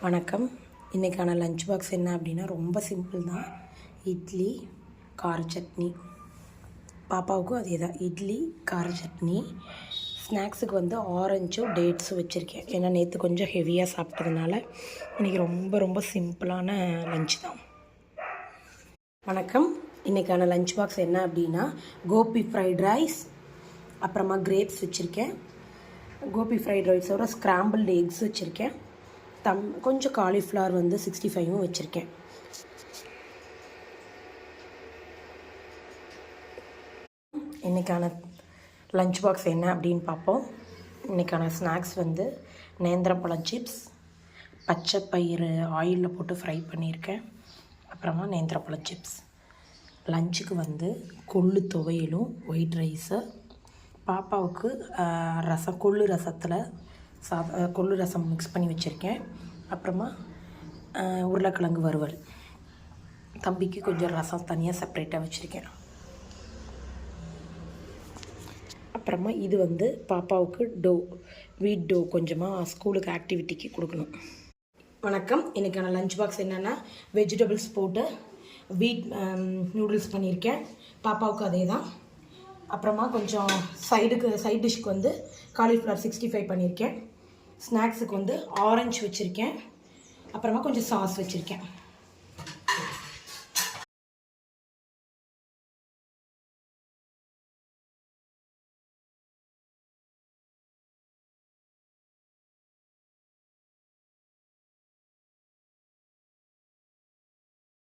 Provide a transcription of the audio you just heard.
வணக்கம். இன்றைக்கான lunch box என்ன அப்படின்னா ரொம்ப சிம்பிள் தான். இட்லி, கார சட்னி. பாப்பாவுக்கும் அதே தான், இட்லி, கார சட்னி. ஸ்நாக்ஸுக்கு வந்து ஆரஞ்சும் டேட்ஸும் வச்சுருக்கேன். ஏன்னா நேற்று கொஞ்சம் ஹெவியாக சாப்பிட்டதுனால இன்றைக்கி ரொம்ப சிம்பிளான லஞ்ச் தான். வணக்கம். இன்றைக்கான லஞ்ச் பாக்ஸ் என்ன அப்படின்னா கோபி ஃப்ரைட் ரைஸ், அப்புறமா கிரேப்ஸ் வச்சுருக்கேன். கோபி ஃப்ரைட் ரைஸோட ஸ்க்ராம்பிள்டு எக்ஸ் வச்சுருக்கேன். கொஞ்சம் காலிஃப்ளவர் வந்து 65ம் வச்சுருக்கேன். இன்றைக்கான லஞ்ச் பாக்ஸ் என்ன அப்படின்னு பார்ப்போம். இன்றைக்கான ஸ்நாக்ஸ் வந்து நேந்திரப்பழம் சிப்ஸ், பச்சை பயிறு ஆயிலில் போட்டு ஃப்ரை பண்ணியிருக்கேன். அப்புறமா நேந்திரப்பழம் சிப்ஸ். லஞ்சுக்கு வந்து கொள்ளு துவையலும் ஒயிட் ரைஸு. பாப்பாவுக்கு ரசம், கொள்ளு ரசத்தில் கொள்ளு ரசம் மிக்ஸ் பண்ணி வச்சுருக்கேன். அப்புறமா உருளைக்கிழங்கு வறுவல். தம்பிக்கு கொஞ்சம் ரசம் தனியாக செப்ரேட்டாக வச்சுருக்கேன். அப்புறமா இது வந்து பாப்பாவுக்கு வீட் டோ கொஞ்சமாக ஸ்கூலுக்கு ஆக்டிவிட்டிக்கு கொடுக்கணும். வணக்கம். இன்றைக்கான லஞ்ச் பாக்ஸ் என்னென்னா வெஜிடபிள்ஸ் போட்டு வீட் நூடுல்ஸ் பண்ணியிருக்கேன். பாப்பாவுக்கு அதே தான். அப்புறமா கொஞ்சம் சைட் டிஷ்க்கு வந்து காலிஃப்ளவர் 65 பண்ணியிருக்கேன். ஸ்நாக்ஸுக்கு வந்து ஆரஞ்சு வச்சுருக்கேன். அப்புறமா கொஞ்சம் சாஸ் வச்சுருக்கேன்.